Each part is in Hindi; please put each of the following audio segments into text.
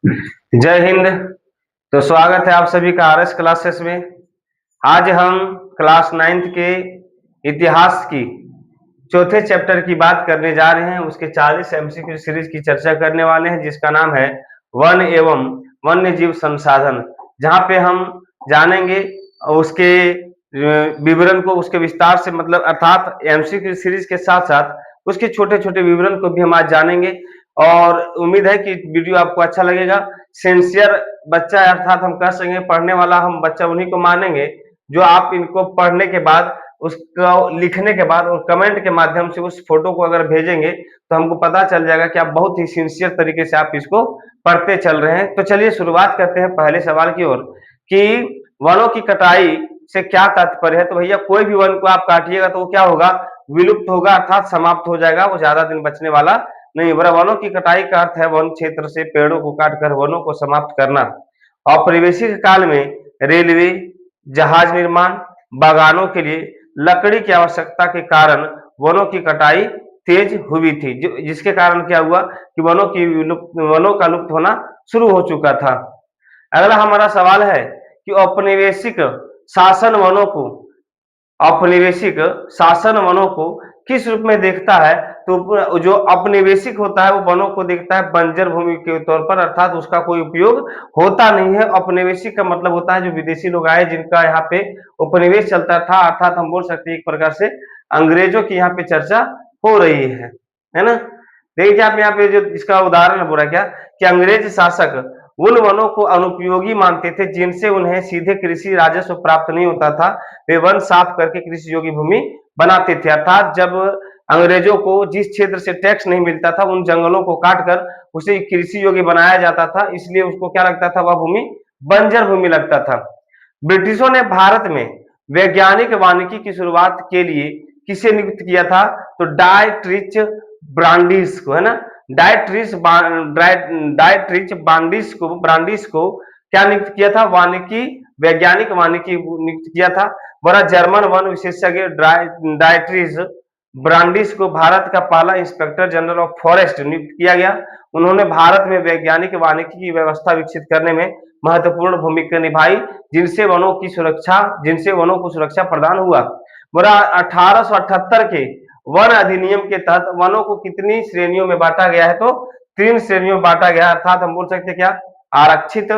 जय हिंद। तो स्वागत है आप सभी का आरएस क्लासेस में। आज हम क्लास 9th के इतिहास की चौथे चैप्टर की बात करने जा रहे हैं। उसके 40 एमसीक्यू सीरीज की चर्चा करने वाले हैं, जिसका नाम है वन एवं वन्य जीव संसाधन, जहां पे हम जानेंगे उसके विवरण को, उसके विस्तार से, मतलब अर्थात एमसीक्यू सीरीज के साथ साथ उसके छोटे छोटे विवरण को भी हम आज जानेंगे। और उम्मीद है कि वीडियो आपको अच्छा लगेगा। सिंसियर बच्चा अर्थात हम कह सकेंगे पढ़ने वाला हम बच्चा उन्हीं को मानेंगे जो आप इनको पढ़ने के बाद, उसको लिखने के बाद और कमेंट के माध्यम से उस फोटो को अगर भेजेंगे तो हमको पता चल जाएगा कि आप बहुत ही सिंसियर तरीके से आप इसको पढ़ते चल रहे हैं। तो चलिए शुरुआत करते हैं पहले सवाल की ओर कि वनों की कटाई से क्या तात्पर्य है। तो भैया कोई भी वन को आप काटिएगा तो वो क्या होगा, विलुप्त होगा, अर्थात समाप्त हो जाएगा, वो ज्यादा दिन बचने वाला नहीं। बड़ा वनों की कटाई का अर्थ है वन क्षेत्र से पेड़ों को काटकर वनों को समाप्त करना। औपनिवेशिक काल में रेलवे, जहाज निर्माण, बागानों के लिए लकड़ी की आवश्यकता के कारण वनों की कटाई तेज हुई थी, जिसके कारण क्या हुआ कि वनों का लुप्त होना शुरू हो चुका था। अगला हमारा सवाल है कि औपनिवेशिक शासन वनों को औपनिवेशिक शासन वनों को किस रूप में देखता है। तो जो औपनिवेशिक होता है वो वनों को देखता है बंजर भूमि के तौर पर, अर्थात उसका कोई उपयोग होता नहीं है। औपनिवेशिक का मतलब होता है जो विदेशी लोग आए जिनका यहाँ पे उपनिवेश चलता था, अर्थात हम बोल सकते हैं एक प्रकार से अंग्रेजों की यहाँ पे चर्चा हो रही है ना। देखिए आप यहाँ पे जो इसका उदाहरण बोला क्या कि अंग्रेज शासक उन वनों को अनुपयोगी मानते थे जिनसे उन्हें सीधे कृषि राजस्व प्राप्त नहीं होता था। वे वन साफ करके कृषि योग्य भूमि बनाते थे, अर्थात जब अंग्रेजों को जिस क्षेत्र से टैक्स नहीं मिलता था उन जंगलों को काटकर उसे कृषि योग्य बनाया जाता था, इसलिए उसको क्या लगता था, वह भूमि बंजर भूमि लगता था। ब्रिटिशों ने भारत में वैज्ञानिक वानिकी की शुरुआत के लिए किसे नियुक्त किया था। तो डायट्रिच ब्रांडिस को, है ना, ब्रांडिस को क्या नियुक्त किया था, वानिकी वैज्ञानिक वानिकी नियुक्त किया था। बड़ा जर्मन वन विशेषज्ञ डायट्रिच ब्रांडिस को भारत का पहला इंस्पेक्टर जनरल ऑफ फॉरेस्ट नियुक्त किया गया। उन्होंने भारत में वैज्ञानिक वानिकी की व्यवस्था विकसित करने में महत्वपूर्ण भूमिका निभाई, जिनसे वनों को सुरक्षा प्रदान हुआ। 1878 के वन अधिनियम के तहत वनों को कितनी श्रेणियों में बांटा गया है। तो 3 श्रेणियों में बांटा गया, अर्थात हम बोल सकते हैं क्या, आरक्षित,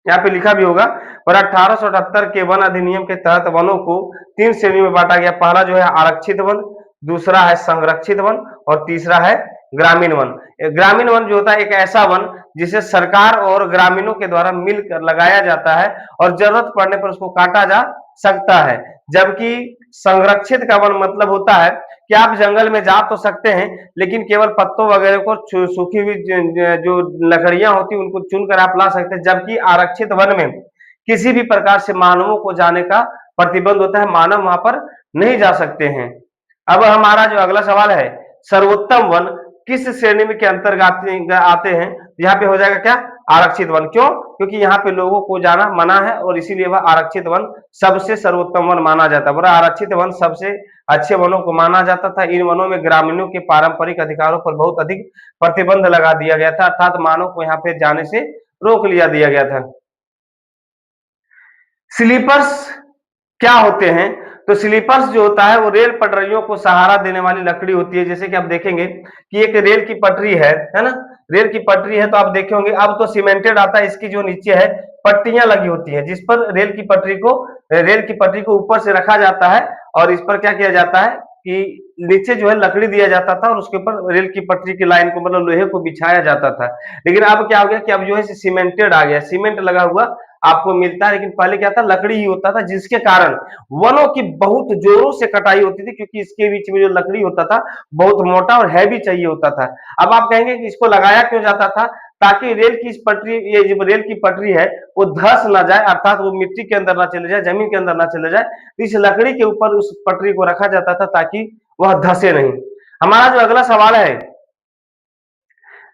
यहाँ पे लिखा भी होगा। पर 1878 के वन अधिनियम के तहत वनों को 3 श्रेणियों में बांटा गया। पहला जो है आरक्षित वन, दूसरा है संरक्षित वन और तीसरा है ग्रामीण वन। ग्रामीण वन जो होता है एक ऐसा वन जिसे सरकार और ग्रामीणों के द्वारा मिलकर लगाया जाता है और जरूरत पड़ने पर उसको काटा जा सकता है। जबकि संरक्षित का वन मतलब होता है कि आप जंगल में जा तो सकते हैं लेकिन केवल पत्तों वगैरह को, सूखी हुई जो लकड़ियां होती उनको चुनकर आप ला सकते हैं। जबकि आरक्षित वन में किसी भी प्रकार से मानवों को जाने का प्रतिबंध होता है, मानव वहां पर नहीं जा सकते हैं। अब हमारा जो अगला सवाल है, सर्वोत्तम वन किस श्रेणी में के अंतर्गत आते हैं। यहाँ पे हो जाएगा क्या, आरक्षित वन। क्यों, क्योंकि यहाँ पे लोगों को जाना मना है और इसीलिए वह आरक्षित वन सबसे सर्वोत्तम वन माना जाता है। आरक्षित वन सबसे अच्छे वनों को माना जाता था। इन वनों में ग्रामीणों के पारंपरिक अधिकारों पर बहुत अधिक प्रतिबंध लगा दिया गया था, अर्थात मानव को यहाँ पे जाने से रोक लिया दिया गया था। स्लीपर्स क्या होते हैं। तो स्लीपर्स जो होता है वो रेल पटरियों को सहारा देने वाली लकड़ी होती है। जैसे कि आप देखेंगे कि एक रेल की पटरी है ना, रेल की पटरी है तो आप देखे होंगे अब तो सीमेंटेड आता है, इसकी जो नीचे है पट्टियां लगी होती है जिस पर रेल की पटरी को ऊपर से रखा जाता है और इस पर क्या किया जाता है कि नीचे जो है लकड़ी दिया जाता था और उसके ऊपर रेल की पटरी की लाइन को, मतलब लोहे को बिछाया जाता था। लेकिन अब क्या हो गया कि अब जो है सीमेंटेड आ गया, सीमेंट लगा हुआ आपको मिलता है। लेकिन पहले क्या था, लकड़ी ही होता था, जिसके कारण वनों की बहुत जोरों से कटाई होती थी क्योंकि इसके बीच में जो लकड़ी होता था बहुत मोटा और हैवी चाहिए होता था। अब आप कहेंगे कि इसको लगाया क्यों जाता था, ताकि रेल की ये जो रेल की पटरी है वो धंस ना जाए, अर्थात वो मिट्टी के अंदर ना चले जाए, जमीन के अंदर ना चले जाए। तो इस लकड़ी के ऊपर उस पटरी को रखा जाता था ताकि वह धंसे नहीं। हमारा जो अगला सवाल है,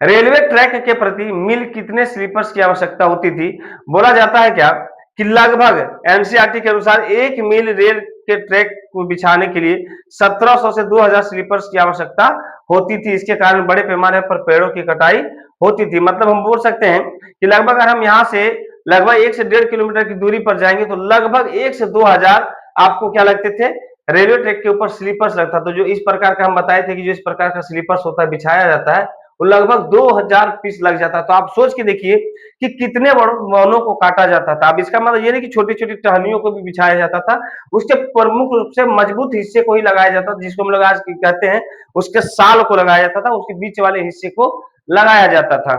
रेलवे ट्रैक के प्रति मील कितने स्लीपर्स की आवश्यकता होती थी। बोला जाता है क्या कि लगभग एनसीईआरटी के अनुसार 1 मील रेल के ट्रैक को बिछाने के लिए 1700 से 2000 स्लीपर्स की आवश्यकता होती थी, इसके कारण बड़े पैमाने पर पेड़ों की कटाई होती थी। मतलब हम बोल सकते हैं कि लगभग अगर हम यहाँ से लगभग 1 से 1.5 किलोमीटर की दूरी पर जाएंगे तो लगभग 1 से 2000 आपको क्या लगते थे, रेलवे ट्रैक के ऊपर स्लीपर्स लगता। तो जो इस प्रकार का हम बताए थे कि जो इस प्रकार का स्लीपर्स होता है, बिछाया जाता है, वो लगभग 2000 पीस लग जाता। तो आप सोच के देखिए कि कितने वनों को काटा जाता था। अब इसका मतलब ये नहीं कि छोटी-छोटी टहनियों को भी बिछाया जाता था, उसके प्रमुख रूप से मजबूत हिस्से को ही लगाया जाता था, जिसको हम लोग आज कहते हैं उसके साल को लगाया जाता था, उसके बीच वाले हिस्से को लगाया जाता था।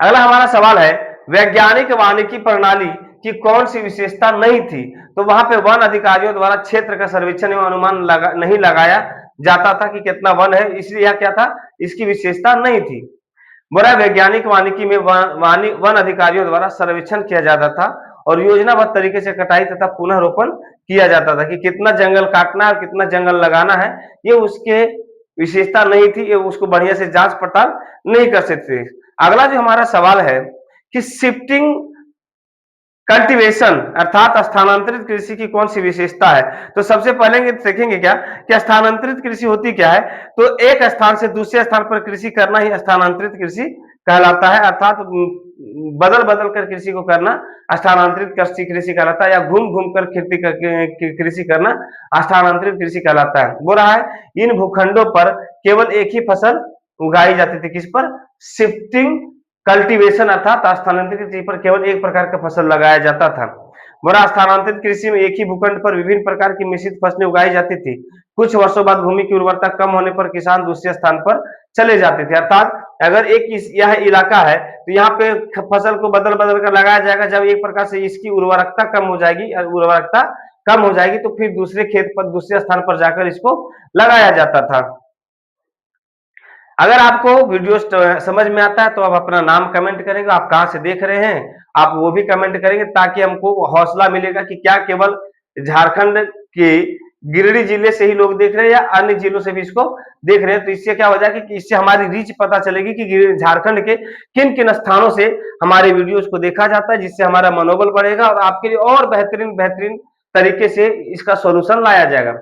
अगला हमारा सवाल है, वैज्ञानिक वानिकी प्रणाली की कौन सी विशेषता नहीं थी? तो वहां पे वन अधिकारियों द्वारा क्षेत्र का सर्वेक्षण एवं अनुमान नहीं लगाया जाता था कि कितना वन है, इसलिए यह क्या था, इसकी विशेषता नहीं थी। बुरा वैज्ञानिक वानिकी में वन अधिकारियों द्वारा सर्वेक्षण किया जाता था और योजनाबद्ध तरीके से कटाई तथा पुनः रोपण किया जाता था कि कितना जंगल काटना है और कितना जंगल लगाना है, ये उसके विशेषता नहीं थी, ये उसको बढ़िया से जांच पड़ताल नहीं कर सकते। अगला जो हमारा सवाल है कि शिफ्टिंग कल्टीवेशन अर्थात स्थानांतरित कृषि की कौन सी विशेषता है? तो सबसे पहले देखेंगे क्या कि स्थानांतरित कृषि होती क्या है। तो एक स्थान से दूसरे स्थान पर कृषि करना ही स्थानांतरित कृषि कहलाता है, अर्थात बदल बदल कर कृषि को करना स्थानांतरित कृषि कहलाता है, या घूम घूम कर कृषि करना स्थानांतरित कृषि कहलाता है। बोल रहा है इन भूखंडों पर केवल एक ही फसल उगाई जाती थी, किस पर, शिफ्टिंग कल्टीवेशन अर्थात स्थानांतरित कृषि पर केवल एक प्रकार का फसल लगाया जाता था। बोरा स्थानांतरित कृषि में एक ही भूखंड पर विभिन्न प्रकार की मिश्रित फसलें उगाई जाती थी। कुछ वर्षों बाद भूमि की उर्वरता कम होने पर किसान दूसरे स्थान पर चले जाते थे, अर्थात अगर यह इलाका है तो यहाँ पे फसल को बदल बदल कर लगाया जाएगा। जब एक प्रकार से इसकी उर्वरकता कम हो जाएगी तो फिर दूसरे खेत पर दूसरे स्थान पर जाकर इसको लगाया जाता था। अगर आपको वीडियो समझ में आता है तो आप अपना नाम कमेंट करेंगे, आप कहां से देख रहे हैं आप वो भी कमेंट करेंगे, ताकि हमको हौसला मिलेगा कि क्या केवल झारखंड के गिरिडीह जिले से ही लोग देख रहे हैं या अन्य जिलों से भी इसको देख रहे हैं। तो इससे क्या हो जाएगा कि इससे हमारी रीच पता चलेगी कि झारखंड के किन किन स्थानों से हमारे वीडियोज को देखा जाता है, जिससे हमारा मनोबल बढ़ेगा और आपके लिए और बेहतरीन बेहतरीन तरीके से इसका सोल्यूशन लाया जाएगा।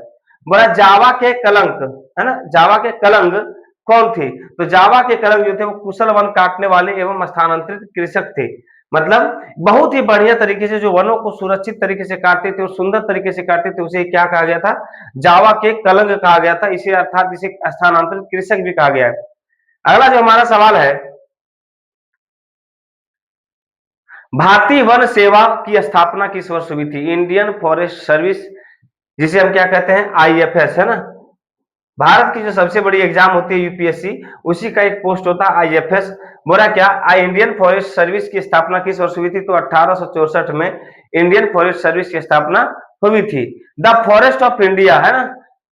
बोला जावा के कलंक, है ना, जावा के कलंक कौन थे? तो जावा के कलंक जो थे वो कुशल वन काटने वाले एवं स्थानांतरित कृषक थे। मतलब बहुत ही बढ़िया तरीके से जो वनों को सुरक्षित तरीके से काटते थे और सुंदर तरीके से काटते थे, उसे क्या कहा गया था, जावा के कलंक कहा गया था। इसे अर्थात इसे स्थानांतरित कृषक भी कहा गया है। अगला जो हमारा सवाल है, भारतीय वन सेवा की स्थापना किस वर्ष हुई थी? इंडियन फॉरेस्ट सर्विस, जिसे हम क्या कहते हैं, आईएफएस, है ना। भारत की जो सबसे बड़ी एग्जाम होती है यूपीएससी, उसी का एक पोस्ट होता है आईएफएस। बोला क्या, इंडियन फॉरेस्ट सर्विस की स्थापना किस वर्ष हुई थी? तो 1864 में इंडियन फॉरेस्ट सर्विस की स्थापना हुई थी। द फॉरेस्ट ऑफ इंडिया, है ना,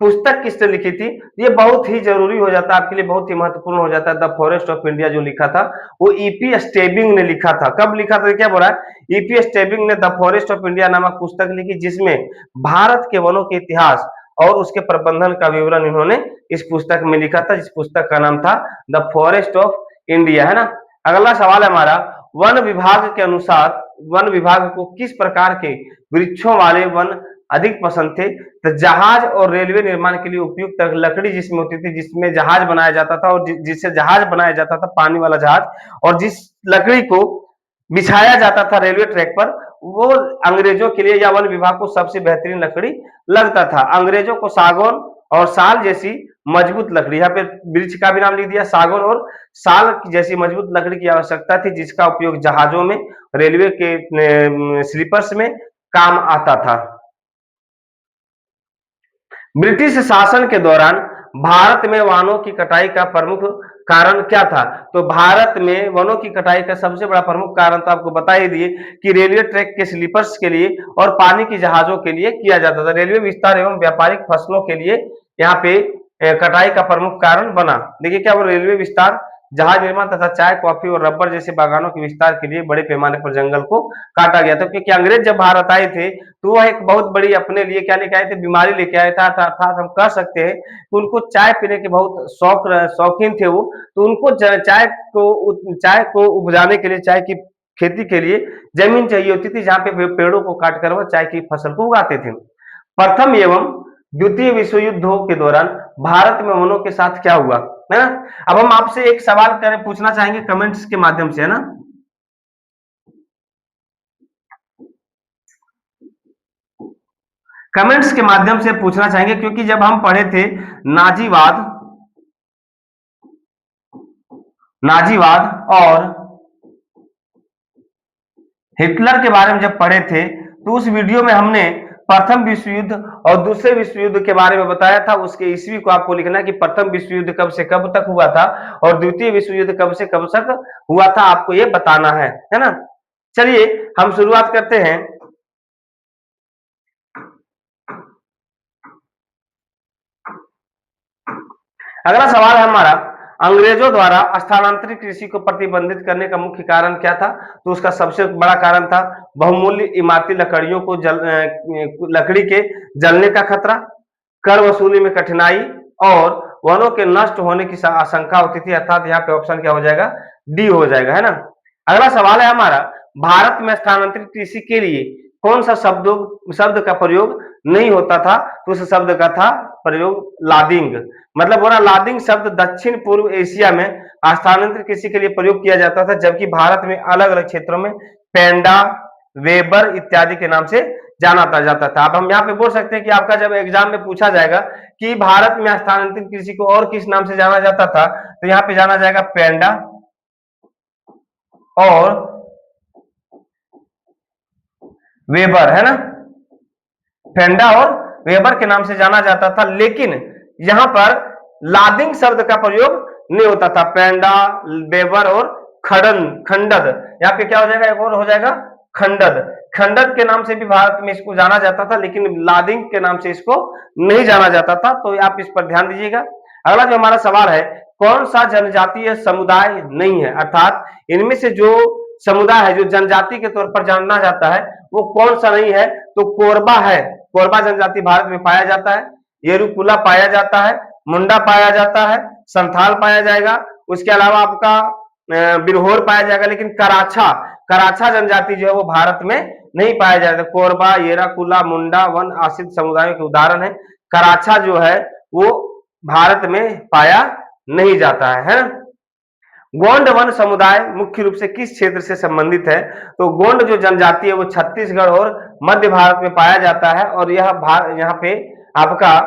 पुस्तक किसने लिखी थी? ये बहुत ही जरूरी हो जाता है आपके लिए, बहुत ही महत्वपूर्ण हो जाता है। द फॉरेस्ट ऑफ इंडिया जो लिखा था वो ईपी स्टेबिंग ने लिखा था। कब लिखा था, क्या बोला, ईपी स्टेबिंग ने द फॉरेस्ट ऑफ इंडिया नामक पुस्तक लिखी, जिसमें भारत के वनों के इतिहास और उसके प्रबंधन का विवरण इन्होंने इस पुस्तक में लिखा था, जिस पुस्तक का नाम था द फॉरेस्ट ऑफ इंडिया, है ना। अगला सवाल है हमारा, वन विभाग के अनुसार वन विभाग को किस प्रकार के वृक्षों वाले वन अधिक पसंद थे? तो जहाज और रेलवे निर्माण के लिए उपयुक्त लकड़ी जिसमें होती थी, जिसमें जहाज बनाया जाता था और जिससे जहाज बनाया जाता था, पानी वाला जहाज, और जिस लकड़ी को बिछाया जाता था रेलवे ट्रैक पर, वो अंग्रेजों के लिए या वन विभाग को सबसे बेहतरीन लकड़ी लगता था। अंग्रेजों को सागौन और साल जैसी मजबूत लकड़ी, यहाँ पे वृक्ष का भी नाम लिख दिया, सागौन और साल जैसी मजबूत लकड़ी की आवश्यकता थी, जिसका उपयोग जहाजों में, रेलवे के स्लीपर्स में काम आता था। ब्रिटिश शासन के दौरान भारत में वनों की कटाई का प्रमुख कारण क्या था? तो भारत में वनों की कटाई का सबसे बड़ा प्रमुख कारण तो आपको बता ही दिए कि रेलवे ट्रैक के स्लीपर्स के लिए और पानी की जहाजों के लिए किया जाता था। रेलवे विस्तार एवं व्यापारिक फसलों के लिए यहाँ पे कटाई का प्रमुख कारण बना। देखिए क्या, वो रेलवे विस्तार, जहाज निर्माण तथा चाय, कॉफी और रबर जैसे बागानों के विस्तार के लिए बड़े पैमाने पर जंगल को काटा गया था। क्योंकि अंग्रेज जब भारत आए थे तो वह एक बहुत बड़ी अपने लिए क्या लेके आए थे, बीमारी लेके आए थे। अर्थात हम कह सकते हैं कि उनको चाय पीने के बहुत शौकीन थे वो, तो उनको चाय को उपजाने के लिए, चाय की खेती के लिए जमीन चाहिए होती थी, जहाँ पे पेड़ों को काटकर वह चाय की फसल को उगाते थे। प्रथम एवं द्वितीय विश्व युद्धों के दौरान भारत में वनों के साथ क्या हुआ, है ना। अब हम आपसे एक सवाल करें, पूछना चाहेंगे कमेंट्स के माध्यम से, है ना। कमेंट्स के माध्यम से पूछना चाहेंगे, क्योंकि जब हम पढ़े थे नाजीवाद नाजीवाद और हिटलर के बारे में जब पढ़े थे, तो उस वीडियो में हमने प्रथम विश्व युद्ध और दूसरे विश्व युद्ध के बारे में बताया था। उसके ईस्वी को आपको लिखना है कि प्रथम विश्व युद्ध कब से कब तक हुआ था और द्वितीय विश्व युद्ध कब से कब तक हुआ था, आपको ये बताना है ना। चलिए हम शुरुआत करते हैं। अगला सवाल है हमारा, अंग्रेजों द्वारा स्थानांतरित कृषि को प्रतिबंधित करने का मुख्य कारण क्या था। तो उसका सबसे बड़ा कारण था बहुमूल्य इमारती लकड़ियों को लकड़ी के जलने का खतरा, कर वसूली में कठिनाई और वनों के नष्ट होने की आशंका होती थी। अर्थात यहाँ पे ऑप्शन क्या हो जाएगा, डी हो जाएगा, है ना। अगला सवाल है हमारा, भारत में स्थानांतरित कृषि के लिए कौन सा शब्द का प्रयोग नहीं होता था। तो उस शब्द का था प्रयोग लादिंग। मतलब बोला लादिंग शब्द दक्षिण पूर्व एशिया में स्थानांतरित कृषि के लिए प्रयोग किया जाता था, जबकि भारत में अलग अलग क्षेत्रों में पेंडा, वेबर इत्यादि के नाम से जाना जाता था। अब हम यहाँ पे बोल सकते हैं कि आपका जब एग्जाम में पूछा जाएगा कि भारत में स्थानांतरित कृषि को और किस नाम से जाना जाता था, तो यहाँ पे जाना जाएगा पेंडा और वेबर, है ना। पेंडा और वेबर के नाम से जाना जाता था, लेकिन यहां पर लादिंग शब्द का प्रयोग नहीं होता था। पेंडा, वेबर और खंडद, यहाँ पे क्या हो जाएगा, एक और हो जाएगा खंडद के नाम से भी भारत में इसको जाना जाता था, लेकिन लादिंग के नाम से इसको नहीं जाना जाता था। तो आप इस पर ध्यान दीजिएगा। अगला जो हमारा सवाल है, कौन सा जनजातीय समुदाय नहीं है। अर्थात इनमें से जो समुदाय है जो जनजाति के तौर पर जाना जाता है वो कौन सा नहीं है। तो कोरबा है, कोरबा जनजाति भारत में पाया जाता है, येरुकुला पाया जाता है, मुंडा पाया जाता है, संथाल पाया जाएगा, उसके अलावा आपका बिरहोर पाया जाएगा, लेकिन कराछा जनजाति जो है वो भारत में नहीं पाया जाता। कोरबा, येराकुला, मुंडा वन आश्रित समुदायों के उदाहरण है। कराछा जो है वो भारत में पाया नहीं जाता है ना। गोंड वन समुदाय मुख्य रूप से किस क्षेत्र से संबंधित है। तो गोंड जो जनजाति है वो छत्तीसगढ़ और मध्य भारत में पाया जाता है, और यह यहाँ पे आपका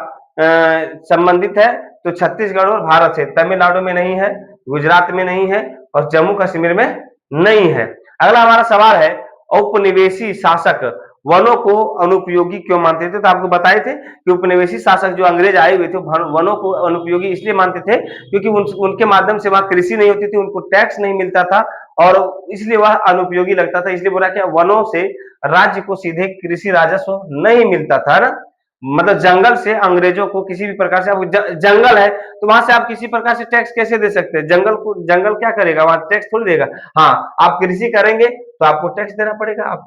संबंधित है तो छत्तीसगढ़ और भारत से। तमिलनाडु में नहीं है, गुजरात में नहीं है और जम्मू कश्मीर में नहीं है। अगला हमारा सवाल है, औपनिवेशी शासक वनों को अनुपयोगी क्यों मानते थे। तो आपको बताए थे कि उपनिवेशी शासक जो अंग्रेज आए हुए थे वनों को अनुपयोगी इसलिए मानते थे क्योंकि उनके माध्यम से वहां कृषि नहीं होती थी, उनको टैक्स नहीं मिलता था और इसलिए वह अनुपयोगी लगता था। इसलिए बोला कि वनों से राज्य को सीधे कृषि राजस्व नहीं मिलता था ना। मतलब जंगल से अंग्रेजों को किसी भी प्रकार से, जंगल है तो वहां से आप किसी प्रकार से टैक्स कैसे दे सकते हैं। जंगल क्या करेगा, वहां टैक्स थोड़ी देगा। हाँ, आप कृषि करेंगे तो आपको टैक्स देना पड़ेगा। आप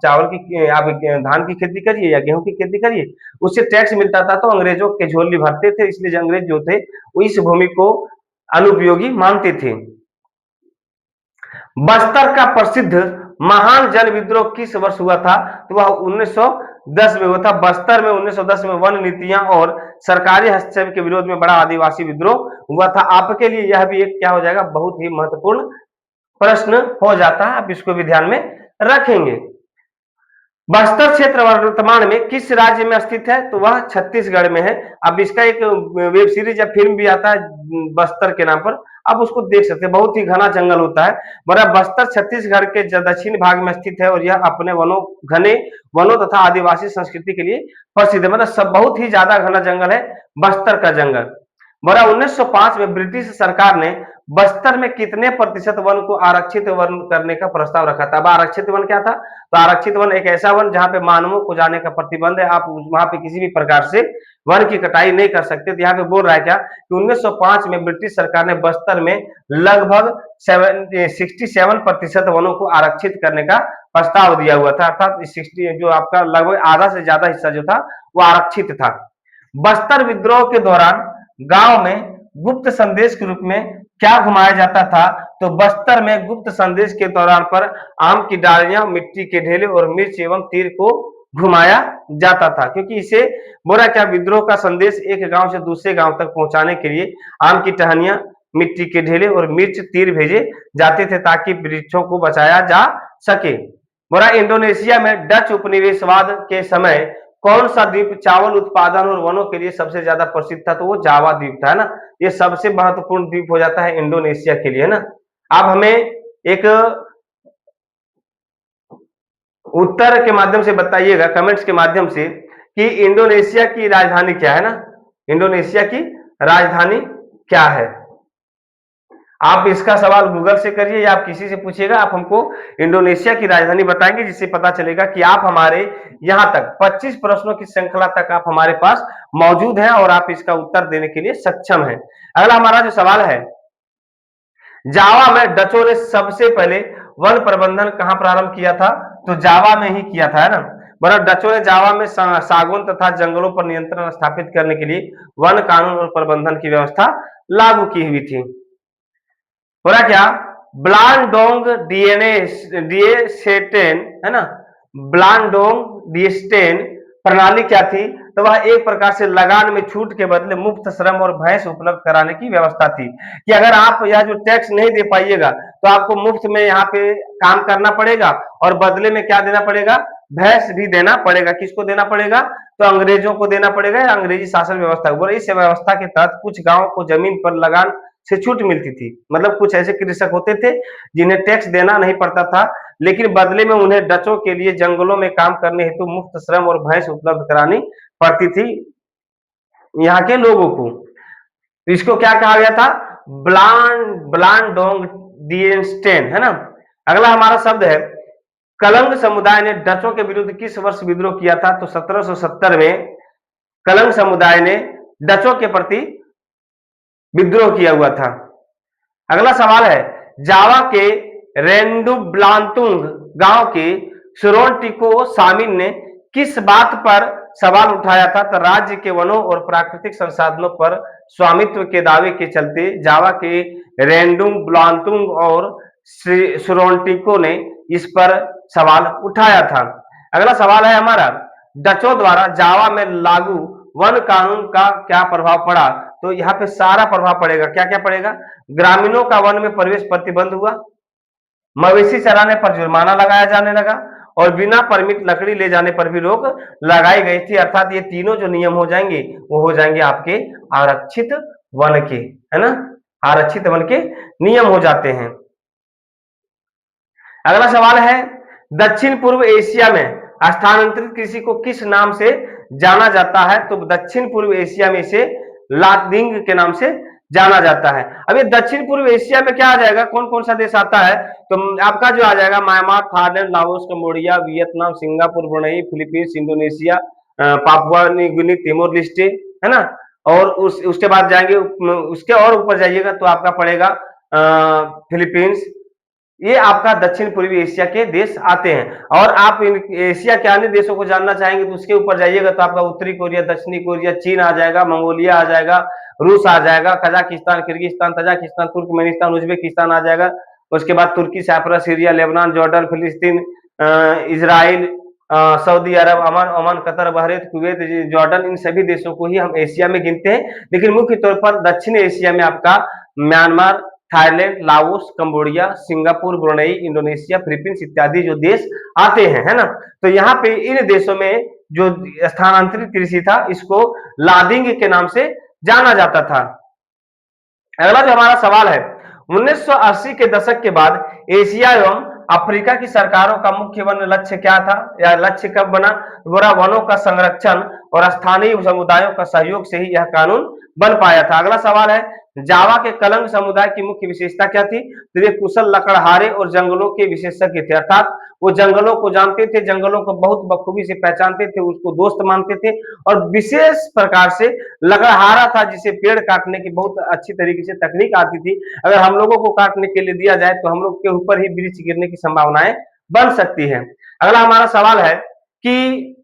आप धान की खेती करिए या गेहूं की खेती करिए, उससे टैक्स मिलता था तो अंग्रेजों के झोली भरते थे। इसलिए अंग्रेज जो थे वो इस भूमि को अनुपयोगी मानते थे। बस्तर का प्रसिद्ध महान जन विद्रोह किस वर्ष हुआ था। तो वह 1910 में हुआ था। बस्तर में 1910 में वन नीतियां और सरकारी हस्तक्षेप के विरोध में बड़ा आदिवासी विद्रोह हुआ था। आपके लिए यह भी एक क्या हो जाएगा, बहुत ही महत्वपूर्ण प्रश्न हो जाता है, आप इसको भी ध्यान में रखेंगे। बस्तर क्षेत्र वर्तमान में किस राज्य में स्थित है। तो वह छत्तीसगढ़ में है। अब इसका एक वेब सीरीज या फिल्म भी आता है बस्तर के नाम पर, आप उसको देख सकते हैं। बहुत ही घना जंगल होता है। बड़ा बस्तर छत्तीसगढ़ के दक्षिण भाग में स्थित है और यह अपने घने वनों तथा आदिवासी संस्कृति के लिए प्रसिद्ध है। मतलब सब बहुत ही ज्यादा घना जंगल है बस्तर का जंगल। बड़ा 1905 में ब्रिटिश सरकार ने बस्तर में कितने प्रतिशत वन को आरक्षित वन करने का प्रस्ताव रखा था। अब आरक्षित वन क्या था। तो आरक्षित वन एक ऐसा वन जहां पे मानवों को जाने का प्रतिबंध है, आप वहां पे किसी भी प्रकार से वन की कटाई नहीं कर सकते। तो यहाँ पे बोल रहा है क्या कि 1905 में ब्रिटिश सरकार ने बस्तर में लगभग 67% वनों को आरक्षित करने का प्रस्ताव दिया हुआ था। अर्थात 60 जो आपका लगभग आधा से ज्यादा हिस्सा जो था वो आरक्षित था। बस्तर विद्रोह के दौरान गांव में गुप्त संदेश के रूप में क्या घुमाया जाता था। तो बस्तर में गुप्त संदेश के दौरान पर आम की डालियां, मिट्टी के ढेले और मिर्च एवं तीर को घुमाया जाता था, क्योंकि इसे बोरा क्या विद्रोह का संदेश एक गांव से दूसरे गांव तक पहुंचाने के लिए आम की टहनियां, मिट्टी के ढेले और मिर्च तीर भेजे जाते थे ताकि वृक्षों को बचाया जा सके। बोरा इंडोनेशिया में डच उपनिवेशवाद के समय कौन सा द्वीप चावल उत्पादन और वनों के लिए सबसे ज्यादा प्रसिद्ध था? तो वो जावा द्वीप था, है ना। ये सबसे महत्वपूर्ण द्वीप हो जाता है इंडोनेशिया के लिए, है ना। आप हमें एक उत्तर के माध्यम से बताइएगा, कमेंट्स के माध्यम से, कि इंडोनेशिया की राजधानी क्या है ना। इंडोनेशिया की राजधानी क्या है? आप इसका सवाल गूगल से करिए या आप किसी से पूछिएगा, आप हमको इंडोनेशिया की राजधानी बताएंगे, जिससे पता चलेगा कि आप हमारे यहां तक 25 प्रश्नों की श्रृंखला तक आप हमारे पास मौजूद हैं और आप इसका उत्तर देने के लिए सक्षम हैं। अगला हमारा जो सवाल है, जावा में डचों ने सबसे पहले वन प्रबंधन कहां प्रारंभ किया था? तो जावा में ही किया था, है ना। बरं डचों ने जावा में सागौन तथा जंगलों पर नियंत्रण स्थापित करने के लिए वन कानून और प्रबंधन की व्यवस्था लागू की हुई थी। बोला क्या? ब्लानडोंग डिएस्टेन, है ना, ब्लानडोंग डिएस्टेन प्रणाली क्या थी? तो वह एक प्रकार से लगान में छूट के बदले मुफ्त श्रम और भैंस उपलब्ध कराने की व्यवस्था थी, कि अगर आप यह जो टैक्स नहीं दे पाइएगा तो आपको मुफ्त में यहाँ पे काम करना पड़ेगा और बदले में क्या देना पड़ेगा? भैंस भी देना पड़ेगा। किसको देना पड़ेगा? तो अंग्रेजों को देना पड़ेगा, अंग्रेजी शासन व्यवस्था। इस व्यवस्था के तहत कुछ गांवों को जमीन पर लगान से छूट मिलती थी, मतलब कुछ ऐसे कृषक होते थे जिन्हें टैक्स देना नहीं पड़ता था, लेकिन बदले में उन्हें डचों के लिए जंगलों में काम करने हेतु मुफ्त श्रम और भैंस उपलब्ध करानी पड़ती थी यहाँ के लोगों को। इसको क्या कहा गया था? ब्लानडोंग डिएस्टेन, है ना। अगला हमारा शब्द है, कलंग समुदाय ने डचों के विरुद्ध किस वर्ष विद्रोह किया था? तो 1770 में कलंग समुदाय ने डचों के प्रति विद्रोह किया हुआ था। अगला सवाल है, जावा के रेंडुब्लांतुंग गांव के सुरोनटिको सामिन ने किस बात पर सवाल उठाया था? तो राज्य के वनों और प्राकृतिक संसाधनों पर स्वामित्व के दावे के चलते जावा के रेंडुब्लांतुंग और सुरोनटिको ने इस पर सवाल उठाया था। अगला सवाल है हमारा, डचों द्वारा जावा में लागू वन कानून का क्या प्रभाव पड़ा? तो यहाँ पे सारा प्रभाव पड़ेगा। क्या क्या पड़ेगा? ग्रामीणों का वन में प्रवेश प्रतिबंध हुआ, मवेशी चराने पर जुर्माना लगाया जाने लगा और बिना परमिट लकड़ी ले जाने पर भी रोक लगाई गई थी। अर्थात ये तीनों जो नियम हो जाएंगे वो हो जाएंगे आपके आरक्षित वन के, है ना, आरक्षित वन के नियम हो जाते हैं। अगला सवाल है, दक्षिण पूर्व एशिया में स्थानांतरित कृषि को किस नाम से जाना जाता है? तो दक्षिण पूर्व एशिया में इसे लादिंग के नाम से जाना जाता है। अब ये दक्षिण पूर्व एशिया में क्या आ जाएगा? कौन कौन सा देश आता है? तो आपका जो आ जाएगा, Myanmar, Thailand, Laos, Cambodia, Vietnam, Singapore, Brunei, Philippines, Indonesia, Papua New Guinea, Timor Leste, है ना। और उसके बाद जाएंगे, उसके और ऊपर जाइएगा तो आपका पड़ेगा फिलीपींस। ये आपका दक्षिण पूर्वी एशिया के देश आते हैं। और आप एशिया के अन्य देशों को जानना चाहेंगे तो उसके ऊपर जाइएगा तो आपका उत्तरी कोरिया, दक्षिणी कोरिया, चीन आ जाएगा, मंगोलिया आ जाएगा, रूस आ जाएगा, Kazakhstan, Kyrgyzstan, Tajikistan, Turkmenistan, Uzbekistan आ जाएगा। उसके बाद तुर्की, साइप्रस, सीरिया, लेबनान, जॉर्डन, फिलिस्तीन, इजराइल, सऊदी अरब, Oman, Qatar, Bahrain, Kuwait, Jordan, इन सभी देशों को ही हम एशिया में गिनते हैं। लेकिन मुख्य तौर पर दक्षिण एशिया में आपका Myanmar, Thailand, Laos, Cambodia, Singapore, Brunei, Indonesia, Philippines इत्यादि जो देश आते हैं, है ना। तो यहाँ पे इन देशों में जो स्थानांतरित कृषि था इसको लादिंग के नाम से जाना जाता था। अगला जो हमारा सवाल है, 1980 के दशक के बाद एशिया एवं अफ्रीका की सरकारों का मुख्य वन लक्ष्य क्या था, या लक्ष्य कब बना? वनों का संरक्षण और स्थानीय समुदायों का सहयोग से ही यह कानून बन पाया था। अगला सवाल है, जावा के कलंग समुदाय की मुख्य विशेषता क्या थी? तो वे कुशल लकड़हारे और जंगलों के विशेषज्ञ थे, अर्थात वो जंगलों को जानते थे, जंगलों को बहुत बखूबी से पहचानते थे, उसको दोस्त मानते थे और विशेष प्रकार से लकड़हारा था जिसे पेड़ काटने की बहुत अच्छी तरीके से तकनीक आती थी। अगर हम लोगों को काटने के लिए दिया जाए तो हम लोग के ऊपर ही वृक्ष गिरने की संभावनाएं बन सकती है। अगला हमारा सवाल है कि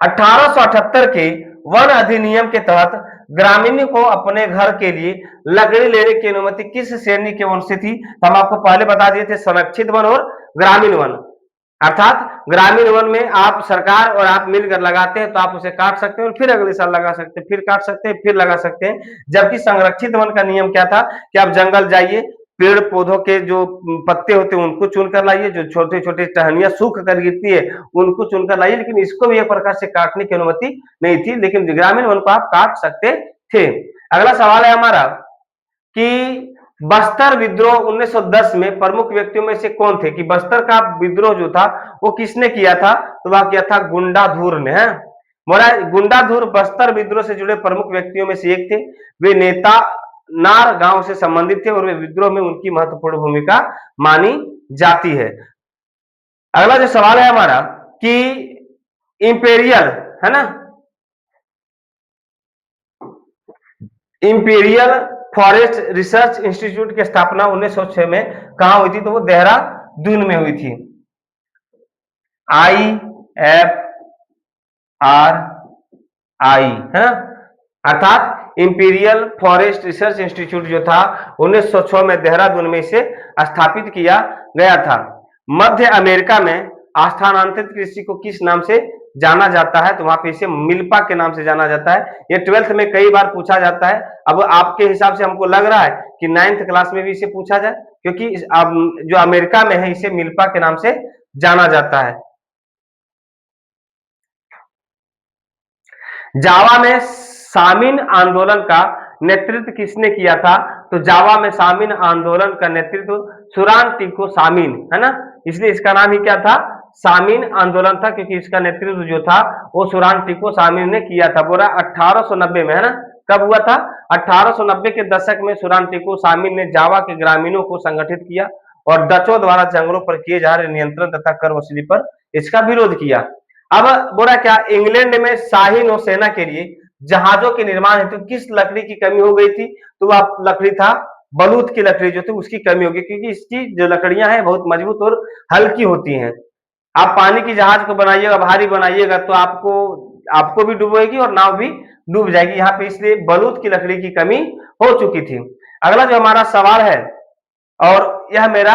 1878 के वन अधिनियम के तहत ग्रामीण को अपने घर के लिए लकड़ी लेने की अनुमति किस श्रेणी के वन से थी? हम आपको पहले बता दिए थे, संरक्षित वन और ग्रामीण वन। अर्थात ग्रामीण वन में आप सरकार और आप मिलकर लगाते हैं तो आप उसे काट सकते हैं और फिर अगले साल लगा सकते हैं, फिर काट सकते हैं, फिर लगा सकते हैं। जबकि संरक्षित वन का नियम क्या था कि आप जंगल जाइए, पेड़ पौधों के जो पत्ते होते हैं उनको चुनकर लाइए, जो छोटे छोटे टहनियां सूख कर गिरती है उनको चुनकर लाइए, लेकिन इसको भी एक प्रकार से काटने की अनुमति नहीं थी, लेकिन ग्रामीण वन को आप काट सकते थे। अगला सवाल है हमारा कि बस्तर विद्रोह 1910 में प्रमुख व्यक्तियों में से कौन थे? कि बस्तर का विद्रोह जो था वो किसने किया था? तो वह किया था गुंडाधुर ने। है मोरा गुंडाधुर बस्तर विद्रोह से जुड़े प्रमुख व्यक्तियों में से एक थे। वे नेता नार गांव से संबंधित थे और वे विद्रोह में उनकी महत्वपूर्ण भूमिका मानी जाती है। अगला जो सवाल है हमारा कि इंपेरियल, है ना, इंपीरियल फॉरेस्ट रिसर्च इंस्टीट्यूट की स्थापना 1906 में कहां हुई थी? तो वो देहरादून में हुई थी। IFRI, है ना, अर्थात इंपीरियल फॉरेस्ट रिसर्च इंस्टीट्यूट जो था 1906 में देहरादून में इसे स्थापित किया गया था। मध्य अमेरिका में स्थानांतरित कृषि को किस नाम से जाना जाता है? तो वहां पे इसे मिल्पा के नाम से जाना जाता है। ये 12th में कई बार पूछा जाता है। अब आपके हिसाब से हमको लग रहा है कि 9th क्लास में भी इसे पूछा जाए, क्योंकि जो अमेरिका में है इसे मिल्पा के नाम से जाना जाता है। जावा में सामीन आंदोलन का नेतृत्व किसने किया था? तो जावा में सामीन आंदोलन का नेतृत्व सुरान टिको सामीन, है ना, इसलिए इसका नाम ही क्या था? सामीन आंदोलन था, क्योंकि इसका नेतृत्व जो था वो सुरान टिको सामीन ने किया था। बोला 1890 में, है ना, कब हुआ था? 1890 के दशक में सुरान टिको सामीन ने जावा के ग्रामीणों को संगठित किया और डचों द्वारा जंगलों पर किए जा रहे नियंत्रण तथा कर वसूली पर इसका विरोध किया। अब बोला क्या, इंग्लैंड में शाही नौसेना के लिए जहाजों के निर्माण हेतु किस लकड़ी की कमी हो गई थी? तो वह लकड़ी था बलूत की लकड़ी जो थी उसकी कमी होगी, क्योंकि इसकी जो लकड़ियां हैं बहुत मजबूत और हल्की होती हैं। आप पानी की जहाज को बनाइएगा, भारी बनाइएगा तो आपको भी डूबेगी और नाव भी डूब जाएगी। यहाँ पे इसलिए बलूत की लकड़ी की कमी हो चुकी थी। अगला जो हमारा सवाल है, और यह मेरा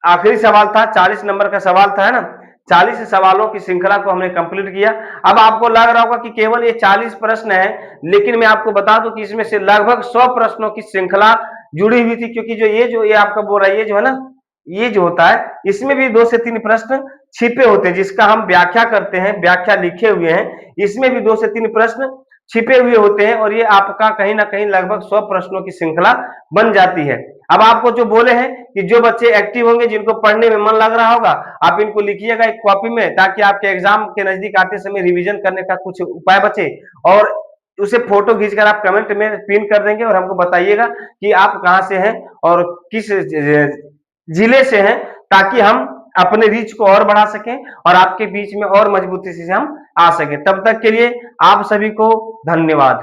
आखिरी सवाल था, 40 नंबर का सवाल था, है ना, 40 सवालों की श्रृंखला को हमने कंप्लीट किया। अब आपको लग रहा होगा कि केवल ये 40 प्रश्न है, लेकिन मैं आपको बता दूं कि इसमें से लगभग 100 प्रश्नों की श्रृंखला जुड़ी हुई थी, क्योंकि ये आपका बोल रहा है, ये जो है ना, ये जो होता है इसमें भी 2 से 3 प्रश्न छिपे होते हैं, जिसका हम व्याख्या करते हैं, व्याख्या लिखे हुए हैं, इसमें भी 2 से 3 प्रश्न छिपे हुए होते हैं और ये आपका कहीं ना कहीं लगभग 100 प्रश्नों की श्रृंखला बन जाती है। अब आपको जो बोले हैं कि जो बच्चे एक्टिव होंगे, जिनको पढ़ने में मन लग रहा होगा, आप इनको लिखिएगा एक कॉपी में, ताकि आपके एग्जाम के नजदीक आते समय रिवीजन करने का कुछ उपाय बचे, और उसे फोटो खींचकर आप कमेंट में पिन कर देंगे और हमको बताइएगा कि आप कहां से हैं और किस जिले से हैं, ताकि हम अपने रीच को और बढ़ा सकें और आपके बीच में और मजबूती से हम आ सके। तब तक के लिए आप सभी को धन्यवाद।